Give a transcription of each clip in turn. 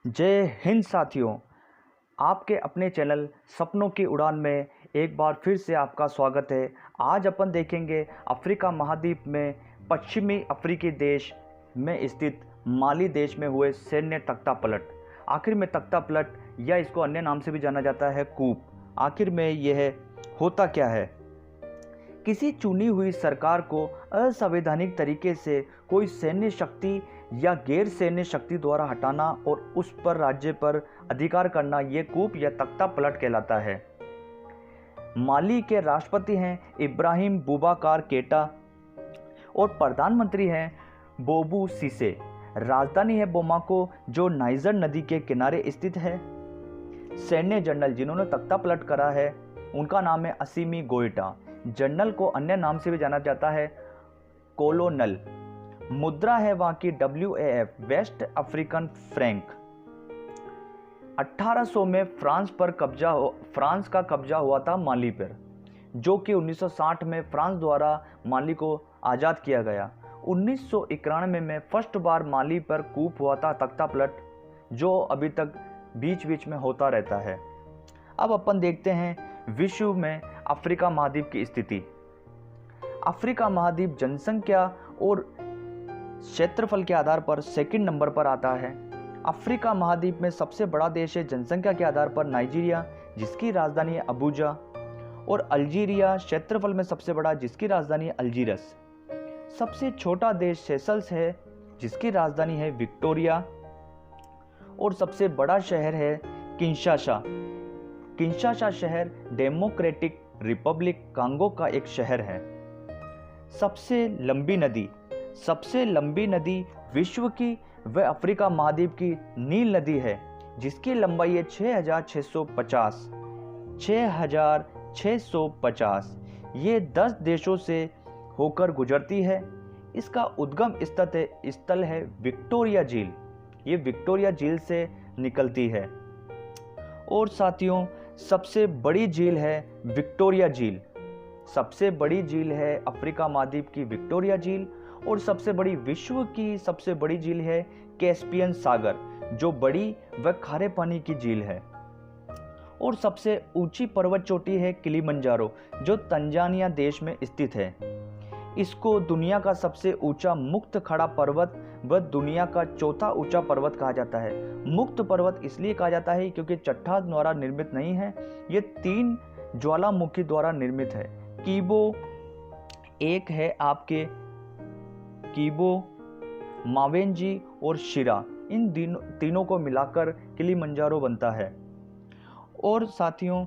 जय हिंद साथियों। आपके अपने चैनल सपनों की उड़ान में एक बार फिर से आपका स्वागत है। आज अपन देखेंगे अफ्रीका महाद्वीप में पश्चिमी अफ्रीकी देश में स्थित माली देश में हुए सैन्य तख्ता पलट। आखिर में तख्ता पलट या इसको अन्य नाम से भी जाना जाता है कूप, आखिर में यह होता क्या है? किसी चुनी हुई सरकार को असंवैधानिक तरीके से कोई सैन्य शक्ति या गैर सैन्य शक्ति द्वारा हटाना और उस पर राज्य पर अधिकार करना, ये कूप या तख्ता पलट कहलाता है। माली के राष्ट्रपति हैं इब्राहिम बूबाकार केटा और प्रधानमंत्री हैं बोबू सीसे। राजधानी है बोमाको जो नाइजर नदी के किनारे स्थित है। सैन्य जनरल जिन्होंने तख्ता पलट करा है उनका नाम है असीमी गोइटा। जनरल को अन्य नाम से भी जाना जाता है कोलोनल। मुद्रा है वहां की WAF, वेस्ट अफ्रीकन फ्रैंक। 1800 में फ्रांस का कब्जा हुआ था माली पर, जो कि 1960 में फ्रांस द्वारा माली को आज़ाद किया गया। 1991 में फर्स्ट बार माली पर कूप हुआ था तख्ता पलट, जो अभी तक बीच बीच में होता रहता है। अब अपन देखते हैं विश्व में अफ्रीका महाद्वीप की स्थिति। अफ्रीका महाद्वीप जनसंख्या और क्षेत्रफल के आधार पर सेकंड नंबर पर आता है। अफ्रीका महाद्वीप में सबसे बड़ा देश है जनसंख्या के आधार पर नाइजीरिया, जिसकी राजधानी है अबूजा, और अल्जीरिया क्षेत्रफल में सबसे बड़ा, जिसकी राजधानी है अल्जीरस। सबसे छोटा देश सेशल्स है, जिसकी राजधानी है विक्टोरिया, और सबसे बड़ा शहर है किंशासा। किंशासा शहर डेमोक्रेटिक रिपब्लिक कांगो का एक शहर है। सबसे लंबी नदी विश्व की वह अफ्रीका महाद्वीप की नील नदी है, जिसकी लंबाई है 6650। ये 10 देशों से होकर गुजरती है। इसका उद्गम स्थल है विक्टोरिया झील। ये विक्टोरिया झील से निकलती है। और साथियों, सबसे बड़ी झील है विक्टोरिया झील। सबसे बड़ी झील है अफ्रीका महाद्वीप की विक्टोरिया झील, और विश्व की सबसे बड़ी झील है कैस्पियन सागर, जो बड़ी व खारे पानी की झील है। और सबसे ऊंची पर्वत चोटी है किलिमंजारो, जो तंजानिया देश में स्थित है। इसको दुनिया का सबसे ऊंचा मुक्त खड़ा पर्वत व दुनिया का चौथा ऊंचा पर्वत कहा जाता है। मुक्त पर्वत इसलिए कहा जाता है क्योंकि चट्टान द्वारा निर्मित नहीं है, ये 3 ज्वालामुखी द्वारा निर्मित है। कीबो एक है आपके कीबो, मावेंजी और शिरा, इन तीनों को मिलाकर किलिमंजारो बनता है। और साथियों,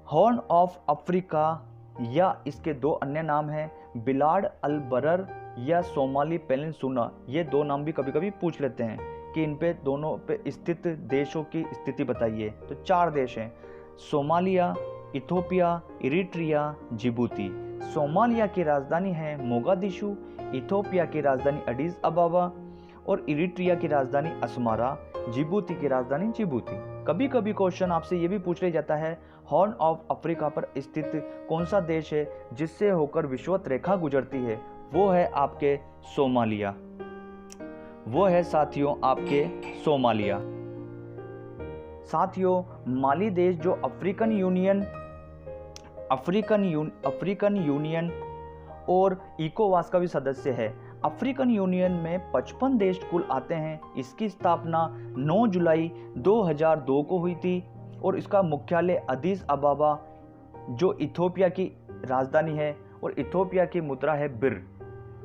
हॉर्न ऑफ अफ्रीका या इसके 2 अन्य नाम हैं बिलाड अल बरर या सोमाली पेनिनसुला। ये 2 नाम भी कभी कभी पूछ लेते हैं कि इन पे दोनों पे स्थित देशों की स्थिति बताइए। तो 4 देश हैं, Somalia, Ethiopia, Eritrea, Djibouti. Somalia की राजधानी है मोगादिशु, इथोपिया की राजधानी एडिस अबाबा और इरिट्रिया की राजधानी अस्मारा, जिबूती की राजधानी जिबूती। कभी कभी क्वेश्चन आपसे ये भी पूछ लिया जाता है हॉर्न ऑफ अफ्रीका पर स्थित कौन सा देश है जिससे होकर विषुवत रेखा गुजरती है? वो है आपके सोमालिया। वो है साथियों आपके सोमालिया। साथियों, माली देश जो अफ्रीकन यूनियन और इकोवास का भी सदस्य है। अफ्रीकन यूनियन में 55 देश कुल आते हैं। इसकी स्थापना 9 जुलाई 2002 को हुई थी और इसका मुख्यालय अदीस अबाबा, जो इथोपिया की राजधानी है, और इथोपिया की मुद्रा है बिर।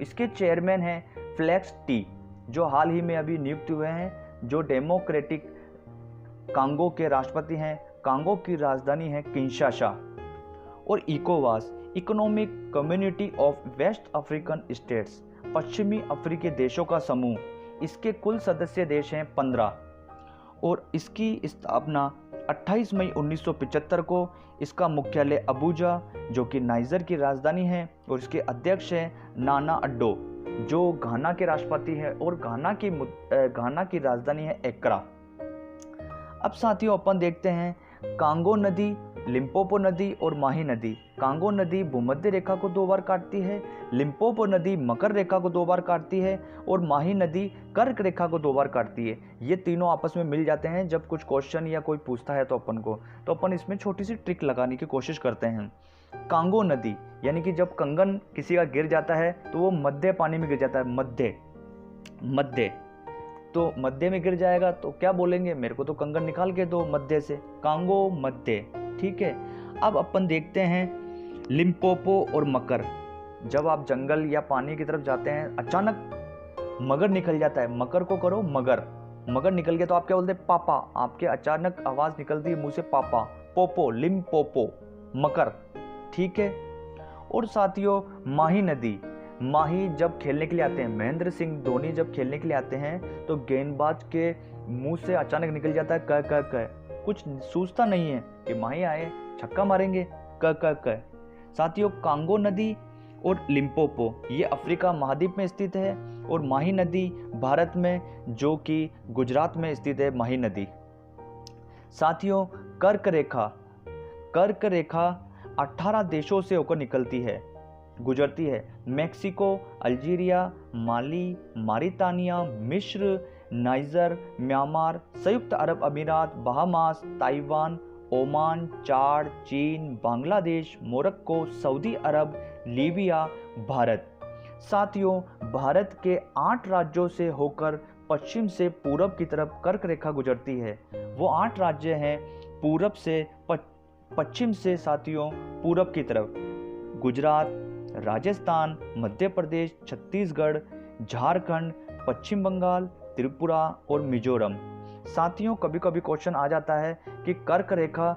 इसके चेयरमैन हैं फ्लेक्स टी, जो हाल ही में अभी नियुक्त हुए हैं, जो डेमोक्रेटिक कांगो के राष्ट्रपति हैं। कांगो की राजधानी है किंशासा। और इकोवास, Economic Community of West African States, पश्चिमी अफ्रीकी देशों का समूह। इसके कुल सदस्य देश हैं 15 और इसकी स्थापना 28 मई 1975 को। इसका मुख्यालय अबूजा, जो कि नाइजर की राजधानी है, और इसके अध्यक्ष हैं नाना अड्डो, जो घाना के राष्ट्रपति है, और घाना की राजधानी है एक्रा। अब साथियों, अपन देखते हैं कांगो नदी लिम्पोपो नदी और माही नदी। कांगो नदी भूमध्य रेखा को 2 बार काटती है, लिम्पोपो नदी मकर रेखा को 2 बार काटती है और माही नदी कर्क रेखा को 2 बार काटती है। ये तीनों आपस में मिल जाते हैं जब कुछ क्वेश्चन या कोई पूछता है तो अपन इसमें छोटी सी ट्रिक लगाने की कोशिश करते हैं। कांगो नदी यानी कि जब कंगन किसी का गिर जाता है तो वो मध्य पानी में गिर जाता है, मध्य तो मध्य में गिर जाएगा तो क्या बोलेंगे, मेरे को तो कंगन निकाल के दो मध्य से, कांगो मध्य। ठीक है, अब अपन देखते हैं लिम्पोपो और मकर। जब आप जंगल या पानी की तरफ जाते हैं अचानक मगर निकल जाता है, मकर को करो मगर निकल गया तो आप क्या बोलते हैं, पापा। आपके अचानक आवाज निकलती है मुंह से पापा, पोपो, लिम्पोपो, मकर। ठीक है, और साथियों माही नदी, माही जब खेलने के लिए आते हैं, महेंद्र सिंह धोनी जब खेलने के लिए आते हैं तो गेंदबाज के मुंह से अचानक निकल जाता है क क क, कुछ सूझता नहीं है कि माही आए छक्का मारेंगे, क क क। साथियों कांगो नदी और लिम्पोपो ये अफ्रीका महाद्वीप में स्थित है और माही नदी भारत में जो कि गुजरात में स्थित है माही नदी। साथियों कर्क रेखा 18 देशों से होकर निकलती है, गुजरती है। मेक्सिको, अल्जीरिया, माली, मारितानिया, मिस्र, नाइजर, म्यांमार, संयुक्त अरब अमीरात, बहामास, ताइवान, ओमान, चाड, चीन, बांग्लादेश, मोरक्को, सऊदी अरब, लीबिया, भारत। साथियों भारत के 8 राज्यों से होकर पश्चिम से पूरब की तरफ कर्क रेखा गुजरती है। वो 8 राज्य हैं पूरब से पश्चिम से साथियों पूरब की तरफ, गुजरात, राजस्थान, मध्य प्रदेश, छत्तीसगढ़, झारखंड, पश्चिम बंगाल, त्रिपुरा और मिजोरम। साथियों कभी कभी क्वेश्चन आ जाता है कि कर्क रेखा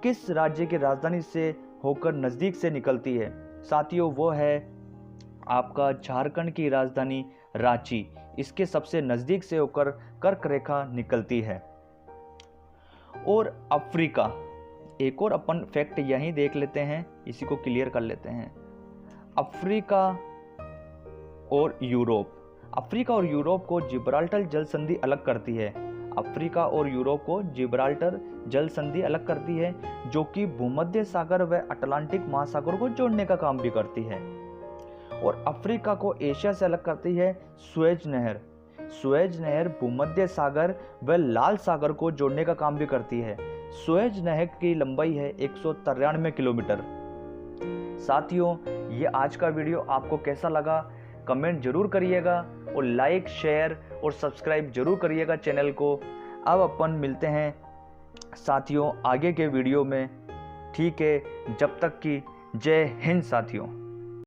किस राज्य की राजधानी से होकर नज़दीक से निकलती है। साथियों वो है आपका झारखंड की राजधानी रांची, इसके सबसे नज़दीक से होकर कर्क रेखा निकलती है। और अफ्रीका, एक और अपन फैक्ट यहीं देख लेते हैं, इसी को क्लियर कर लेते हैं। अफ्रीका और यूरोप को जिब्राल्टर जल संधि अलग करती है। अफ्रीका और यूरोप को जिब्राल्टर जल संधि अलग करती है जो कि भूमध्य सागर व अटलांटिक महासागर को जोड़ने का काम भी करती है। और अफ्रीका को एशिया से अलग करती है सुएज नहर भूमध्य सागर व लाल सागर को जोड़ने का काम भी करती है। सुएज नहर की लंबाई है 193 किलोमीटर। साथियों ये आज का वीडियो आपको कैसा लगा कमेंट जरूर करिएगा और लाइक शेयर और सब्सक्राइब जरूर करिएगा चैनल को। अब अपन मिलते हैं साथियों आगे के वीडियो में। ठीक है, जब तक कि जय हिंद साथियों।